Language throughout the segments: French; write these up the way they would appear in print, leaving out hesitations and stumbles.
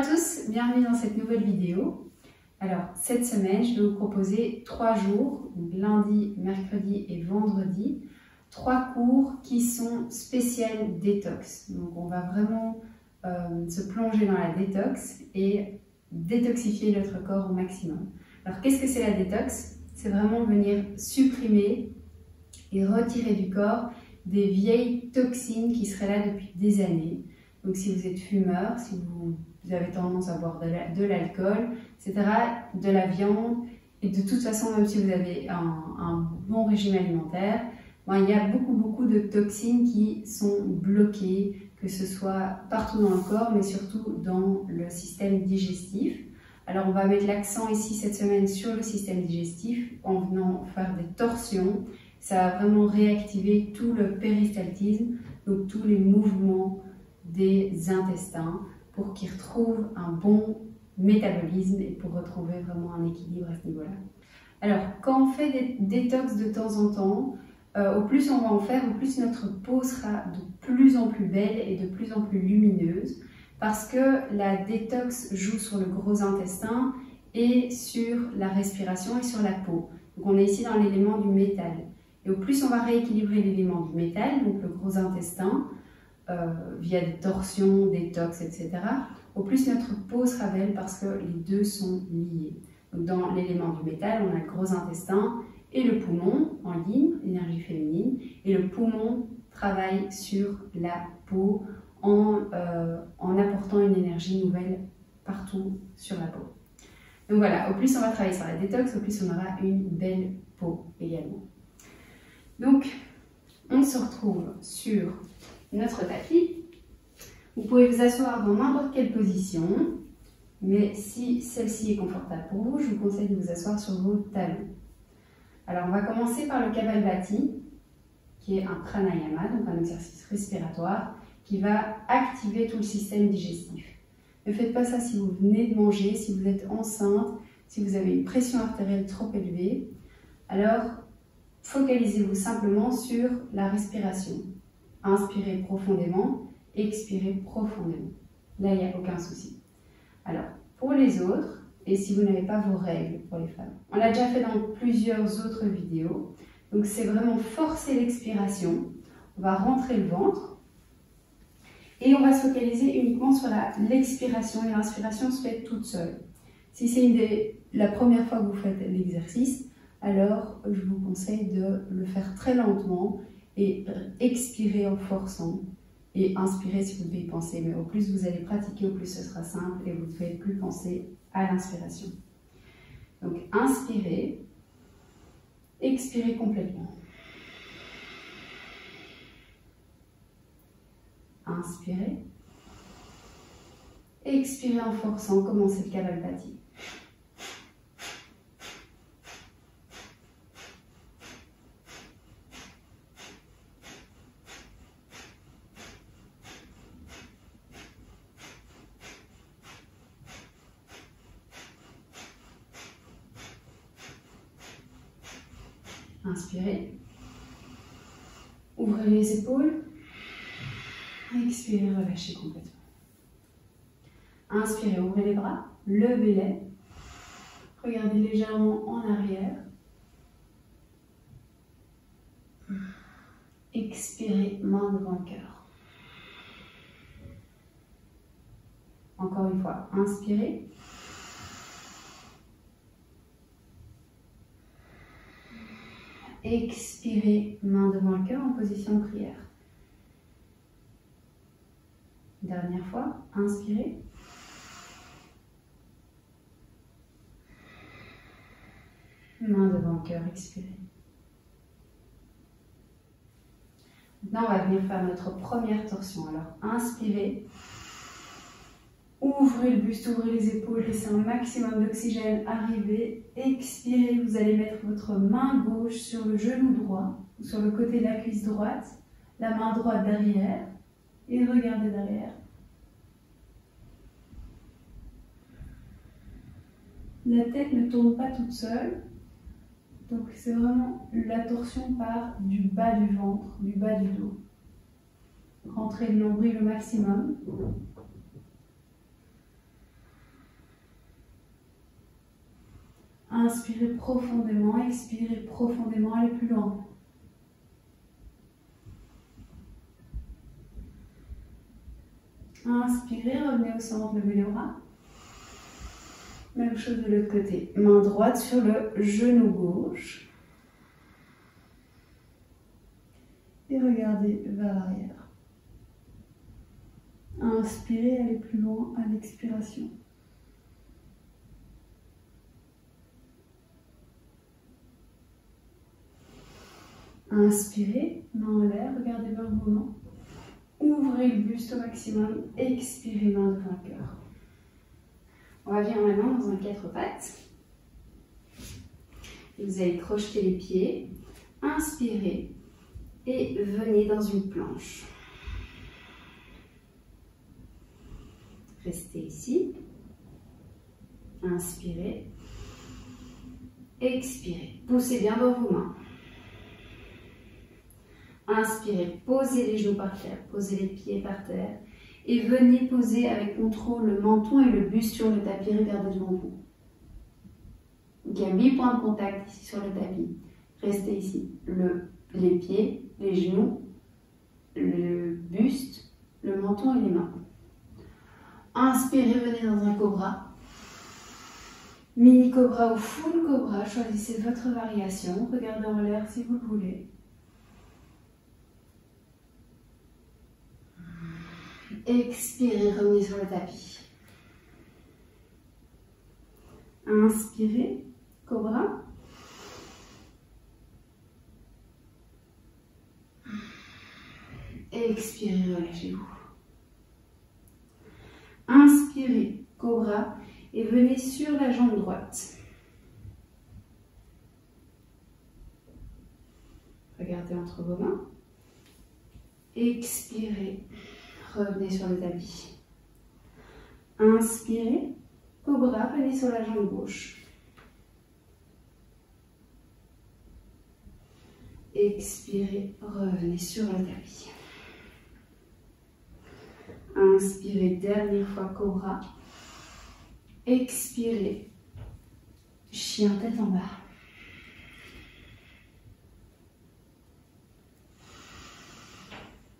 tous, bienvenue dans cette nouvelle vidéo. Alors, cette semaine, je vais vous proposer 3 jours, donc lundi, mercredi et vendredi, 3 cours qui sont spéciaux détox. Donc, on va vraiment se plonger dans la détox et détoxifier notre corps au maximum. Alors, qu'est-ce que c'est la détox? C'est vraiment venir supprimer et retirer du corps des vieilles toxines qui seraient là depuis des années. Donc, si vous êtes fumeur, si vous avez tendance à boire de l'alcool, etc., de la viande, et de toute façon, même si vous avez un bon régime alimentaire, il y a beaucoup de toxines qui sont bloquées, que ce soit partout dans le corps, mais surtout dans le système digestif. Alors, on va mettre l'accent ici cette semaine sur le système digestif en venant faire des torsions. Ça va vraiment réactiver tout le péristaltisme, donc tous les mouvements des intestins pour qu'ils retrouvent un bon métabolisme et pour retrouver vraiment un équilibre à ce niveau-là. Alors, quand on fait des détox de temps en temps, au plus on va en faire, au plus notre peau sera de plus en plus belle et de plus en plus lumineuse parce que la détox joue sur le gros intestin et sur la respiration et sur la peau. Donc, on est ici dans l'élément du métal. Et au plus on va rééquilibrer l'élément du métal, donc le gros intestin, via des torsions, détox, etc., au plus notre peau sera belle parce que les deux sont liés. Donc dans l'élément du métal, on a le gros intestin et le poumon en ligne, énergie féminine, et le poumon travaille sur la peau en apportant une énergie nouvelle partout sur la peau. Donc voilà, au plus on va travailler sur la détox, au plus on aura une belle peau également. Donc, on se retrouve sur notre tapis. Vous pouvez vous asseoir dans n'importe quelle position, mais si celle-ci est confortable pour vous, je vous conseille de vous asseoir sur vos talons. Alors, on va commencer par le Kapalbhati, qui est un pranayama, donc un exercice respiratoire, qui va activer tout le système digestif. Ne faites pas ça si vous venez de manger, si vous êtes enceinte, si vous avez une pression artérielle trop élevée. Alors, focalisez-vous simplement sur la respiration. Inspirez profondément, expirez profondément. Là, il n'y a aucun souci. Alors, pour les autres, et si vous n'avez pas vos règles pour les femmes, on l'a déjà fait dans plusieurs autres vidéos. Donc, c'est vraiment forcer l'expiration. On va rentrer le ventre et on va se focaliser uniquement sur l'expiration. Et l'inspiration se fait toute seule. Si c'est la première fois que vous faites l'exercice, alors je vous conseille de le faire très lentement et expirer en forçant et inspirer si vous devez y penser. Mais au plus vous allez pratiquer, au plus ce sera simple et vous ne devez plus penser à l'inspiration. Donc inspirez, expirez complètement. Inspirez, expirez en forçant, commencez le Kapalbhati. Inspirez, ouvrez les épaules, expirez, relâchez complètement. Inspirez, ouvrez les bras, levez-les, regardez légèrement en arrière. Expirez, main devant le cœur. Encore une fois, inspirez. Expirez, main devant le cœur en position de prière. Dernière fois, inspirez. Main devant le cœur, expirez. Maintenant, on va venir faire notre première torsion. Alors, inspirez. Ouvrez le buste, ouvrez les épaules, laissez un maximum d'oxygène arriver. Expirez, vous allez mettre votre main gauche sur le genou droit, ou sur le côté de la cuisse droite, la main droite derrière, et regardez derrière. La tête ne tourne pas toute seule, donc c'est vraiment la torsion part du bas du ventre, du bas du dos. Rentrez le nombril au maximum. Inspirez profondément, expirez profondément, allez plus loin. Inspirez, revenez au centre, levez les bras. Même chose de l'autre côté. Main droite sur le genou gauche. Et regardez vers l'arrière. Inspirez, allez plus loin à l'expiration. Inspirez, main en l'air, regardez vers vos mains. Ouvrez le buste au maximum, expirez, main devant le cœur. On va venir maintenant dans un 4 pattes. Et vous allez crocheter les pieds, inspirez et venez dans une planche. Restez ici, inspirez, expirez, poussez bien dans vos mains. Inspirez, posez les genoux par terre, posez les pieds par terre et venez poser avec contrôle le menton et le buste sur le tapis, regardez devant vous. Donc, il y a 8 points de contact ici sur le tapis. Restez ici, les pieds, les genoux, le buste, le menton et les mains. Inspirez, venez dans un cobra. Mini cobra ou full cobra, choisissez votre variation. Regardez en l'air si vous le voulez. Expirez, revenez sur le tapis. Inspirez, cobra. Expirez, relâchez-vous. Inspirez, cobra, et venez sur la jambe droite. Regardez entre vos mains. Expirez, revenez sur le tapis. Inspirez, cobra, venez sur la jambe gauche. Expirez, revenez sur le tapis. Inspirez, dernière fois cobra. Expirez, chien tête en bas.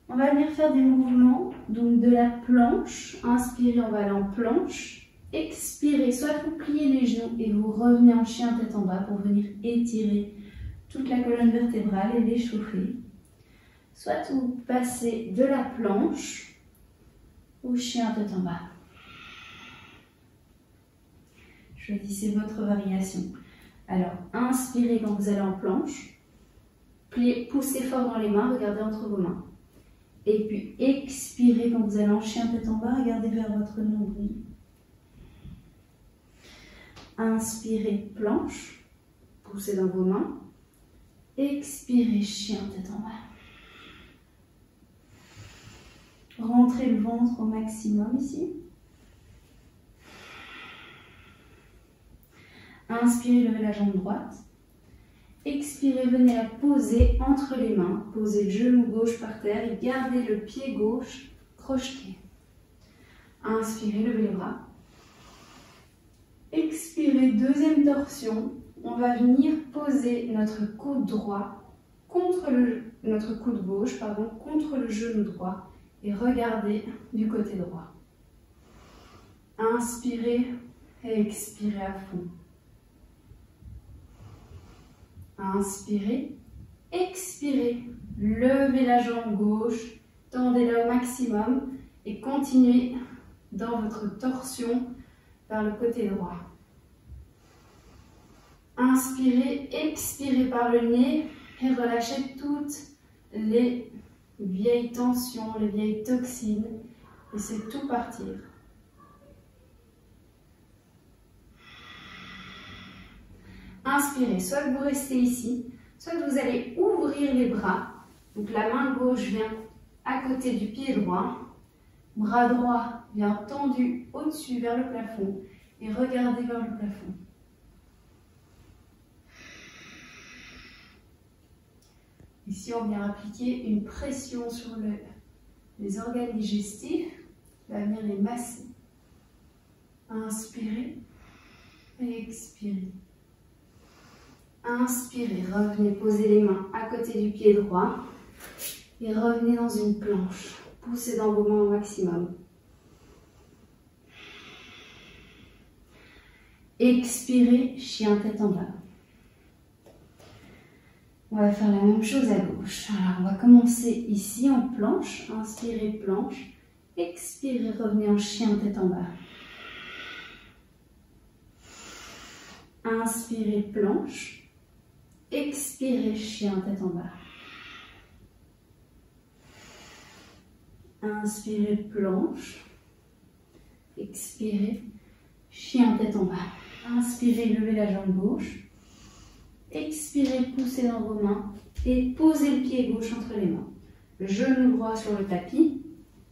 On va venir faire des mouvements donc de la planche. Inspirez, on va aller en planche. Expirez, soit vous pliez les genoux et vous revenez en chien tête en bas pour venir étirer toute la colonne vertébrale et l'échauffer. Soit vous passez de la planche au chien tête en bas. Choisissez votre variation. Alors, inspirez quand vous allez en planche. Pliez, poussez fort dans les mains, regardez entre vos mains. Et puis, expirez quand vous allez en chien tête en bas, regardez vers votre nombril. Inspirez, planche, poussez dans vos mains. Expirez, chien tête en bas. Rentrez le ventre au maximum ici. Inspirez, levez la jambe droite. Expirez, venez la poser entre les mains. Posez le genou gauche par terre et gardez le pied gauche crocheté. Inspirez, levez les bras. Expirez, deuxième torsion. On va venir poser notre coude droit contre notre coude gauche, contre le genou droit et regardez du côté droit. Inspirez et expirez à fond. Inspirez, expirez, levez la jambe gauche, tendez-la au maximum et continuez dans votre torsion vers le côté droit. Inspirez, expirez par le nez et relâchez toutes les vieilles tensions, les vieilles toxines. Laissez tout partir. Inspirez, soit vous restez ici, soit vous allez ouvrir les bras. Donc la main gauche vient à côté du pied droit. Bras droit vient tendu au-dessus vers le plafond et regardez vers le plafond. Ici, on vient appliquer une pression sur les organes digestifs. On va venir les masser. Inspirez et expirez. Inspirez, revenez, posez les mains à côté du pied droit et revenez dans une planche. Poussez dans vos mains au maximum. Expirez, chien tête en bas. On va faire la même chose à gauche. Alors, on va commencer ici en planche. Inspirez, planche. Expirez, revenez en chien tête en bas. Inspirez, planche. Expirez, chien tête en bas. Inspirez, planche. Expirez, chien tête en bas. Inspirez, levez la jambe gauche. Expirez, poussez dans vos mains et posez le pied gauche entre les mains. Genou droit sur le tapis,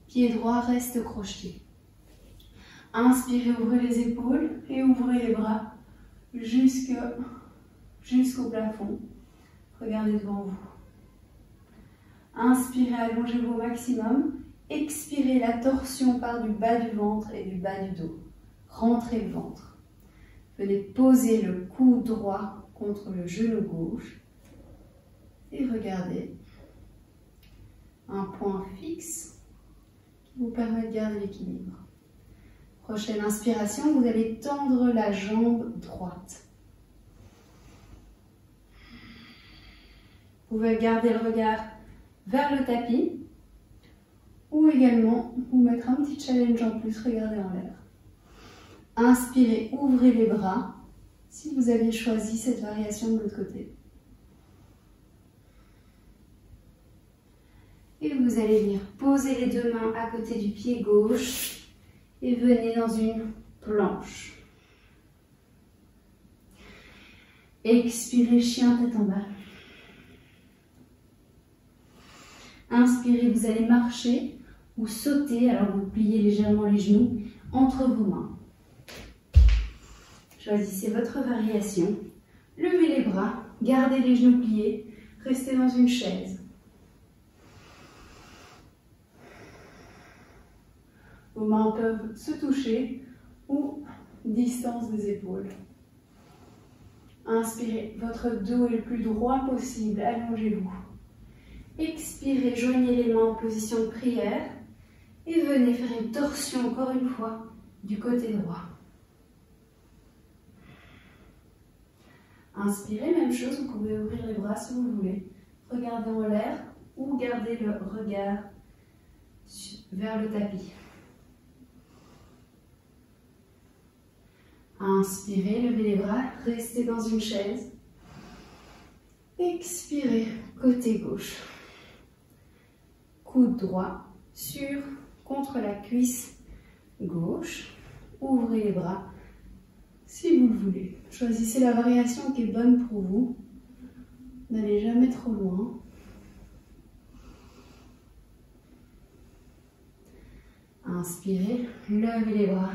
pied droit reste crocheté. Inspirez, ouvrez les épaules et ouvrez les bras jusqu'au plafond. Regardez devant vous. Inspirez, allongez-vous au maximum. Expirez, la torsion part du bas du ventre et du bas du dos. Rentrez le ventre. Venez poser le cou droit contre le genou gauche et regardez un point fixe qui vous permet de garder l'équilibre. Prochaine inspiration, vous allez tendre la jambe droite. Vous pouvez garder le regard vers le tapis ou également vous mettre un petit challenge en plus, regardez en l'air. Inspirez, ouvrez les bras si vous aviez choisi cette variation de l'autre côté. Et vous allez venir poser les deux mains à côté du pied gauche et venez dans une planche. Expirez, chien tête en bas. Inspirez, vous allez marcher ou sauter, alors vous pliez légèrement les genoux entre vos mains. Choisissez votre variation. Levez les bras, gardez les genoux pliés, restez dans une chaise. Vos mains peuvent se toucher ou distance des épaules. Inspirez, votre dos est le plus droit possible, allongez-vous. Expirez, joignez les mains en position de prière et venez faire une torsion encore une fois du côté droit. Inspirez, même chose, vous pouvez ouvrir les bras si vous voulez. Regardez en l'air ou gardez le regard vers le tapis. Inspirez, levez les bras, restez dans une chaise. Expirez, côté gauche. Coude droit contre la cuisse gauche. Ouvrez les bras si vous le voulez. Choisissez la variation qui est bonne pour vous. N'allez jamais trop loin. Inspirez, levez les bras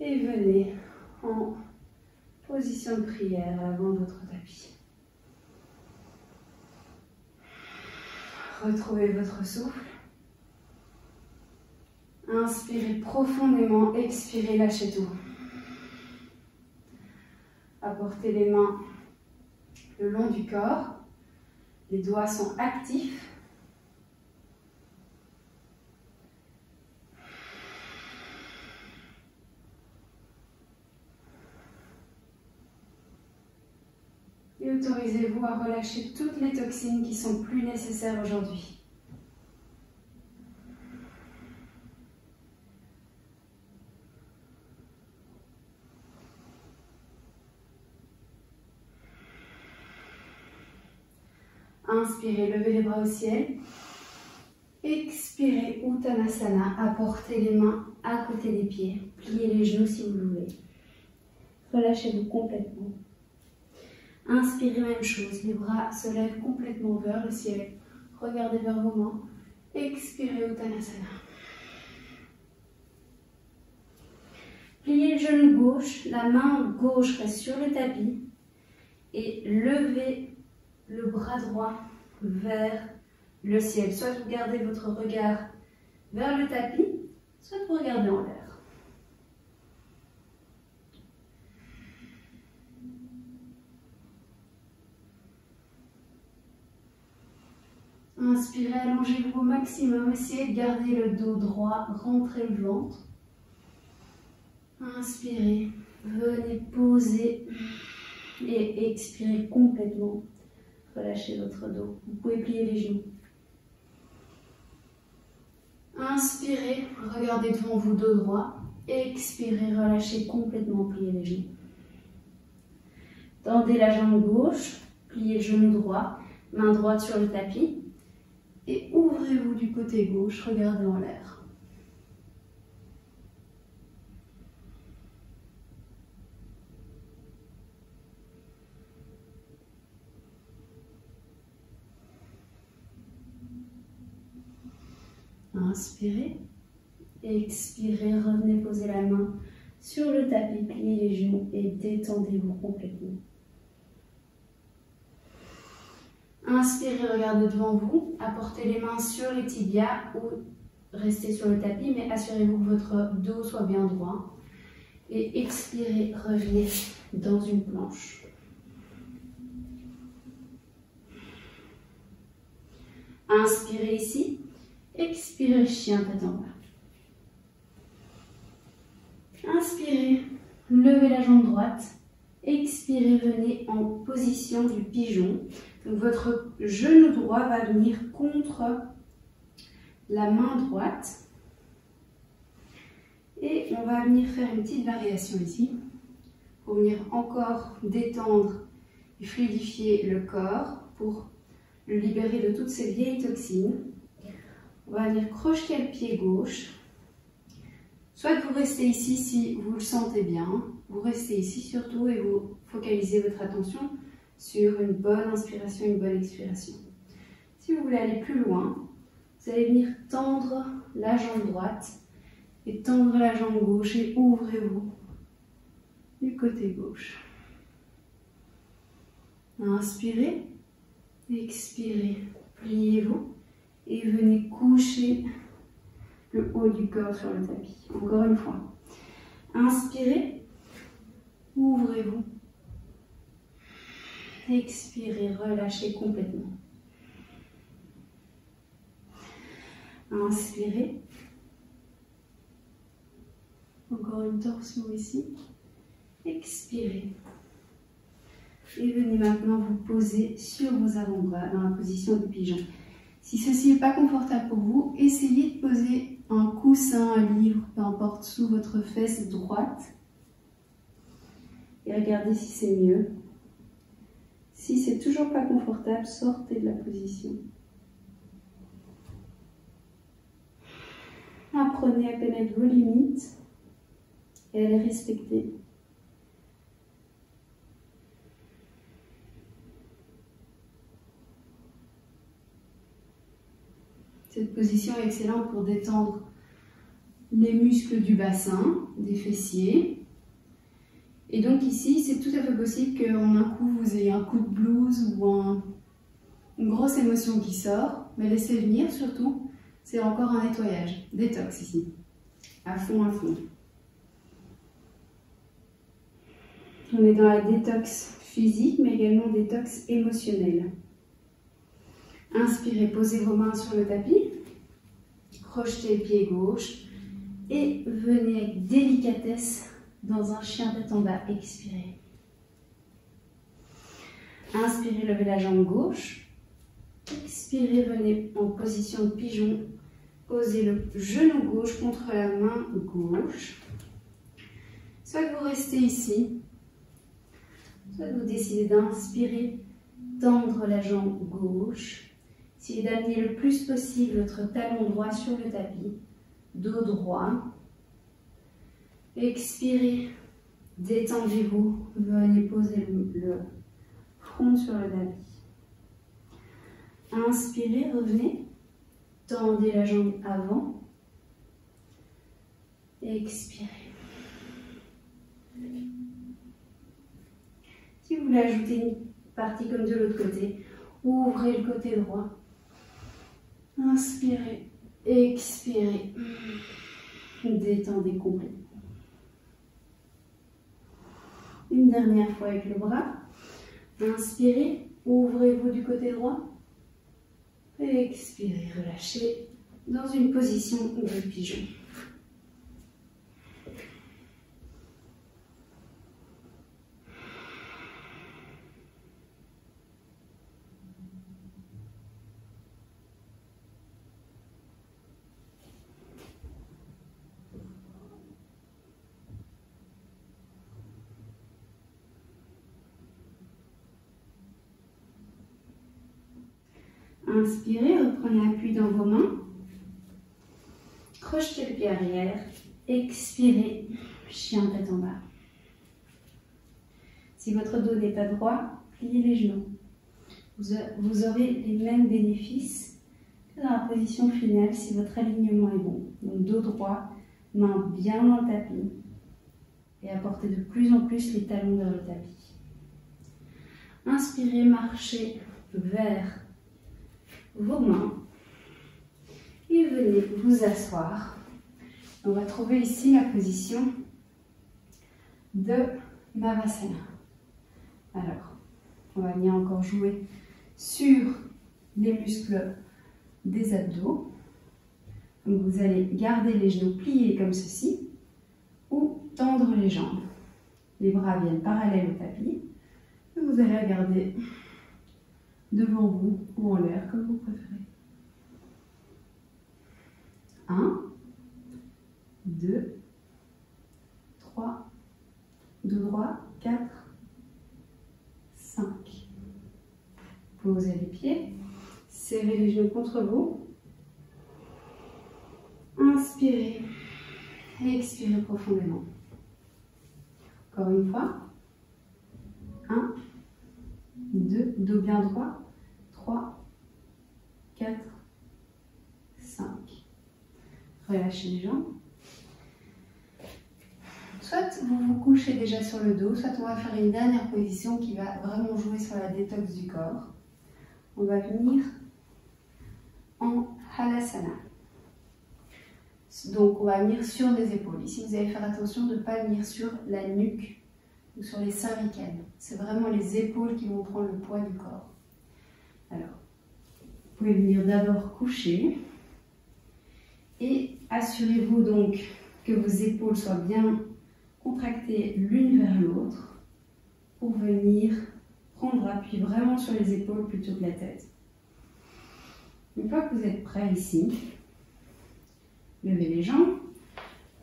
et venez en position de prière avant votre tapis. Retrouvez votre souffle. Inspirez profondément, expirez, lâchez tout. Apportez les mains le long du corps. Les doigts sont actifs. Et autorisez-vous à relâcher toutes les toxines qui sont plus nécessaires aujourd'hui. Inspirez, levez les bras au ciel. Expirez, Uttanasana. Apportez les mains à côté des pieds. Pliez les genoux si vous le voulez. Relâchez-vous complètement. Inspirez, même chose. Les bras se lèvent complètement vers le ciel. Regardez vers vos mains. Expirez, Uttanasana. Pliez le genou gauche. La main gauche reste sur le tapis. Et levez le bras droit vers le ciel. Soit vous gardez votre regard vers le tapis, soit vous regardez en l'air. Inspirez, allongez-vous au maximum. Essayez de garder le dos droit, rentrez le ventre. Inspirez, venez poser et expirez complètement. Relâchez votre dos. Vous pouvez plier les genoux. Inspirez, regardez devant vous, dos droit. Expirez, relâchez complètement, pliez les genoux. Tendez la jambe gauche, pliez le genou droit, main droite sur le tapis. Et ouvrez-vous du côté gauche, regardez en l'air. Inspirez, expirez, revenez poser la main sur le tapis, pliez les genoux et détendez-vous complètement. Inspirez, regardez devant vous, apportez les mains sur les tibias ou restez sur le tapis, mais assurez-vous que votre dos soit bien droit. Et expirez, revenez dans une planche. Inspirez ici, expirez, chien tête en bas. Inspirez, levez la jambe droite. Expirez, venez en position du pigeon. Donc votre genou droit va venir contre la main droite. Et on va venir faire une petite variation ici. Pour venir encore détendre et fluidifier le corps. Pour le libérer de toutes ces vieilles toxines. On va venir crocheter le pied gauche. Soit vous restez ici si vous le sentez bien. Vous restez ici surtout et vous focalisez votre attention sur une bonne inspiration, une bonne expiration. Si vous voulez aller plus loin, vous allez venir tendre la jambe droite et tendre la jambe gauche et ouvrez-vous du côté gauche. Inspirez, expirez, pliez-vous et venez coucher le haut du corps sur le tapis. Encore une fois. Inspirez, ouvrez-vous. Expirez, relâchez complètement. Inspirez. Encore une torsion ici. Expirez. Et venez maintenant vous poser sur vos avant-bras dans la position du pigeon. Si ceci n'est pas confortable pour vous, essayez de poser un coussin, un livre, peu importe, sous votre fesse droite. Et regardez si c'est mieux. Si c'est toujours pas confortable, sortez de la position. Apprenez à connaître vos limites et à les respecter. Cette position est excellente pour détendre les muscles du bassin, des fessiers. Et donc ici, c'est tout à fait possible qu'en un coup, vous ayez un coup de blues ou une grosse émotion qui sort. Mais laissez venir surtout, c'est encore un nettoyage, détox ici. À fond, à fond. On est dans la détox physique, mais également détox émotionnelle. Inspirez, posez vos mains sur le tapis, crochetez le pied gauche et venez avec délicatesse dans un chien tête en bas. Expirez. Inspirez, levez la jambe gauche. Expirez, venez en position de pigeon. Posez le genou gauche contre la main gauche. Soit vous restez ici, soit vous décidez d'inspirer, tendre la jambe gauche. Essayez d'amener le plus possible votre talon droit sur le tapis, dos droit. Expirez, détendez-vous, venez poser le front sur le tapis. Inspirez, revenez, tendez la jambe avant. Expirez. Si vous voulez ajouter une partie comme de l'autre côté, ouvrez le côté droit. Inspirez, expirez, détendez complètement. Une dernière fois avec le bras. Inspirez, ouvrez-vous du côté droit. Expirez, relâchez dans une position de pigeon. Inspirez, reprenez appui dans vos mains. Crochetez le pied arrière. Expirez, chien tête en bas. Si votre dos n'est pas droit, pliez les genoux. Vous aurez les mêmes bénéfices que dans la position finale si votre alignement est bon. Donc dos droit, main bien dans le tapis. Et apportez de plus en plus les talons vers le tapis. Inspirez, marchez vers vos mains et venez vous asseoir. On va trouver ici la position de Navasana. Alors, on va venir encore jouer sur les muscles des abdos. Donc vous allez garder les genoux pliés comme ceci ou tendre les jambes. Les bras viennent parallèles au tapis. Et vous allez regarder devant vous ou en l'air, comme vous préférez. 1, 2, 3, dos droit, 4, 5. Posez les pieds, serrez les genoux contre vous. Inspirez, expirez profondément. Encore une fois. 1, 2, dos bien droit. 3, 4, 5. Relâchez les jambes. Soit vous vous couchez déjà sur le dos, soit on va faire une dernière position qui va vraiment jouer sur la détox du corps. On va venir en Halasana. Donc on va venir sur les épaules. Ici vous allez faire attention de ne pas venir sur la nuque ou sur les cervicales. C'est vraiment les épaules qui vont prendre le poids du corps. Alors, vous pouvez venir d'abord coucher et assurez-vous donc que vos épaules soient bien contractées l'une vers l'autre pour venir prendre appui vraiment sur les épaules plutôt que la tête. Une fois que vous êtes prêt ici, levez les jambes,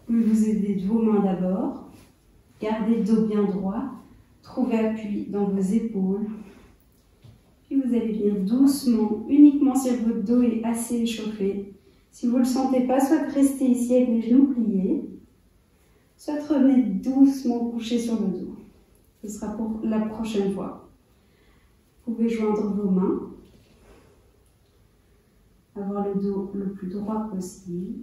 vous pouvez vous aider de vos mains d'abord, gardez le dos bien droit, trouvez appui dans vos épaules. Puis vous allez venir doucement, uniquement si votre dos est assez échauffé. Si vous ne le sentez pas, soit restez ici avec les genoux pliés, soit revenez doucement coucher sur le dos. Ce sera pour la prochaine fois. Vous pouvez joindre vos mains, avoir le dos le plus droit possible.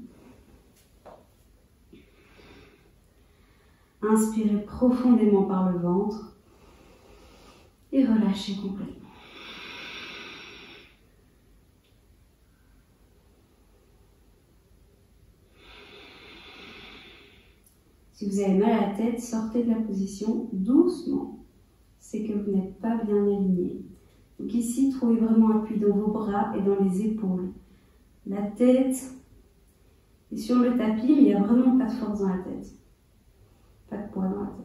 Inspirez profondément par le ventre et relâchez complètement. Si vous avez mal à la tête, sortez de la position doucement. C'est que vous n'êtes pas bien aligné. Donc ici, trouvez vraiment appui dans vos bras et dans les épaules. La tête est sur le tapis, mais il n'y a vraiment pas de force dans la tête. Pas de poids dans la tête.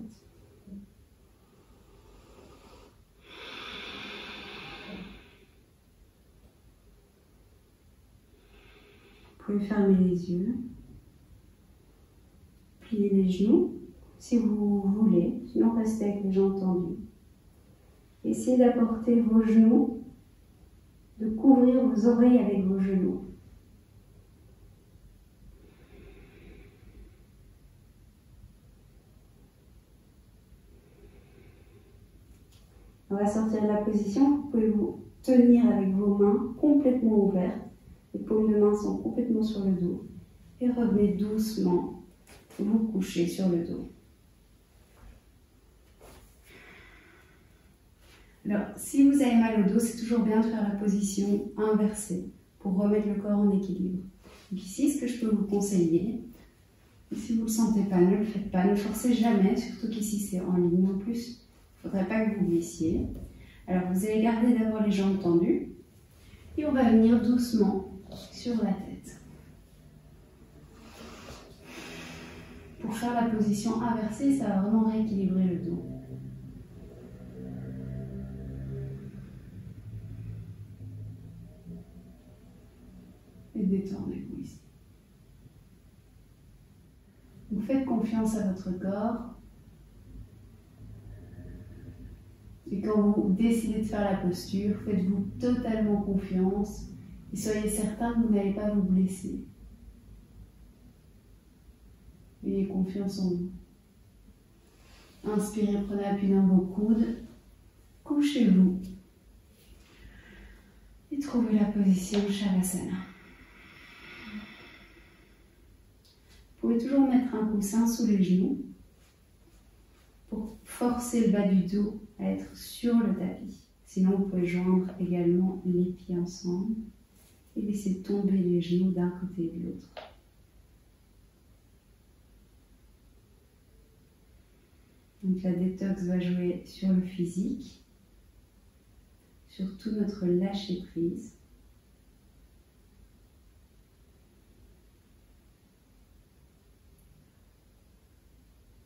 Vous pouvez fermer les yeux. Pliez les genoux si vous voulez, sinon restez avec les jambes tendues. Essayez d'apporter vos genoux, de couvrir vos oreilles avec vos genoux. On va sortir de la position, vous pouvez vous tenir avec vos mains complètement ouvertes. Les paumes de main sont complètement sur le dos. Et revenez doucement vous coucher sur le dos. Alors, si vous avez mal au dos, c'est toujours bien de faire la position inversée pour remettre le corps en équilibre. Donc ici, ce que je peux vous conseiller, si vous ne le sentez pas, ne le faites pas, ne forcez jamais, surtout qu'ici c'est en ligne en plus. Il ne faudrait pas que vous glaissiez. Alors, vous allez garder d'abord les jambes tendues. Et on va venir doucement sur la tête. Pour faire la position inversée, ça va vraiment rééquilibrer le dos. Et détendez-vous ici. Vous faites confiance à votre corps. Et quand vous décidez de faire la posture, faites-vous totalement confiance et soyez certain que vous n'allez pas vous blesser. Ayez confiance en vous. Inspirez, prenez appui dans vos coudes, couchez-vous et trouvez la position Shavasana. Vous pouvez toujours mettre un coussin sous les genoux pour forcer le bas du dos à être sur le tapis. Sinon, vous pouvez joindre également les pieds ensemble et laisser tomber les genoux d'un côté et de l'autre. Donc la détox va jouer sur le physique, sur tout notre lâcher prise.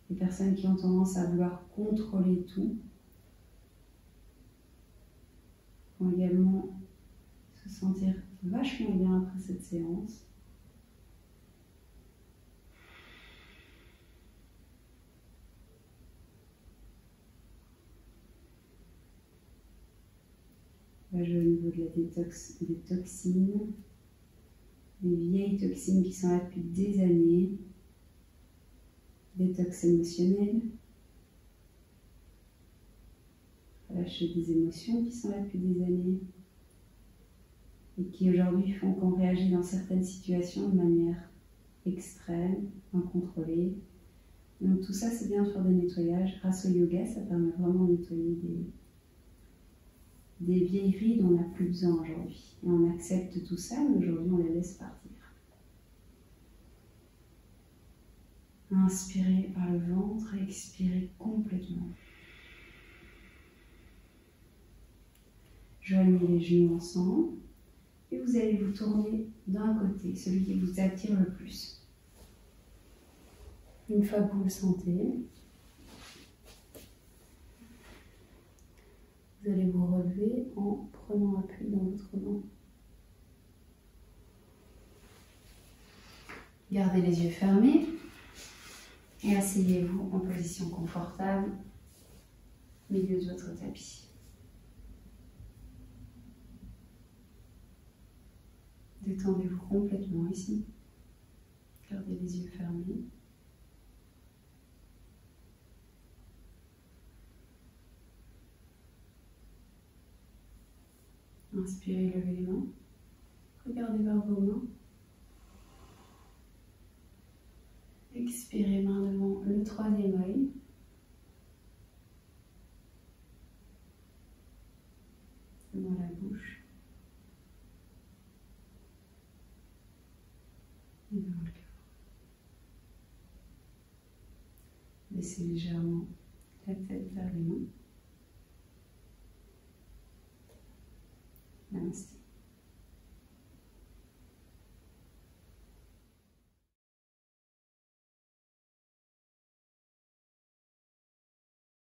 Les personnes qui ont tendance à vouloir contrôler tout vont également se sentir vachement bien après cette séance. On va jouer au niveau de la détox, des toxines, des vieilles toxines qui sont là depuis des années. Détox émotionnel, relâcher des émotions qui sont là depuis des années et qui aujourd'hui font qu'on réagit dans certaines situations de manière extrême, incontrôlée. Donc tout ça, c'est bien de faire des nettoyages. Grâce au yoga, ça permet vraiment de nettoyer des vieilleries dont on n'a plus besoin aujourd'hui. Et on accepte tout ça, mais aujourd'hui on les laisse partir. Inspirez par le ventre et expirez complètement. Joignez les genoux ensemble et vous allez vous tourner d'un côté, celui qui vous attire le plus. Une fois que vous le sentez, vous allez vous relever en prenant appui dans votre main. Gardez les yeux fermés. Et asseyez-vous en position confortable au milieu de votre tapis. Détendez-vous complètement ici. Gardez les yeux fermés. Inspirez, levez les mains. Regardez vers vos mains. Expirez, main devant le troisième œil. Devant la bouche. Et devant le cœur. Laissez légèrement la tête vers les mains.